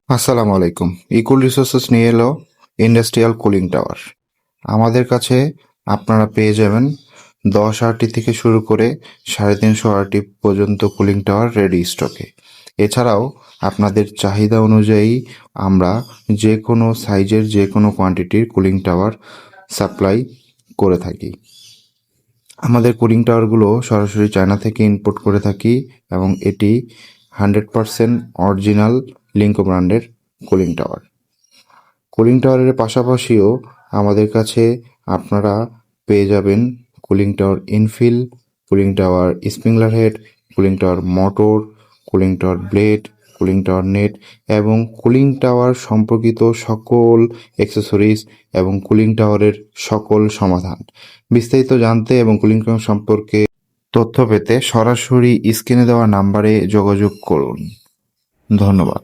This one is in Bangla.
আসসালামু আলাইকুম। ইকুল রিসোর্সেস নিয়ে এলো ইন্ডাস্ট্রিয়াল কুলিং টাওয়ার। আমাদের কাছে আপনারা পেয়ে যাবেন 10 আরটি থেকে শুরু করে 350 আরটি পর্যন্ত কুলিং টাওয়ার রেডি স্টকে। এছাড়াও আপনাদের চাহিদা অনুযায়ী আমরা যে কোনো সাইজের যে কোনো কোয়ান্টিটির কুলিং টাওয়ার সাপ্লাই করে থাকি। আমাদের কুলিং টাওয়ারগুলো সরাসরি চায়না থেকে ইম্পোর্ট করে থাকি এবং এটি 100% অরিজিনাল লিংকো ব্র্যান্ডের কুলিং টাওয়ার। কুলিং টাওয়ারের পাশাপাশিও আমাদের কাছে আপনারা পেয়ে যাবেন cooling tower infill, cooling tower sprinkler head, cooling tower motor, cooling tower blade, cooling tower net এবং কুলিং টাওয়ার সম্পর্কিত সকল অ্যাক্সেসরিজ এবং কুলিং টাওয়ারের সকল সমাধান। বিস্তারিত জানতে এবং কুলিং টাওয়ার সম্পর্কে তথ্য পেতে সরাসরি স্ক্রিনে দেওয়া নাম্বারে যোগাযোগ করুন। ধন্যবাদ।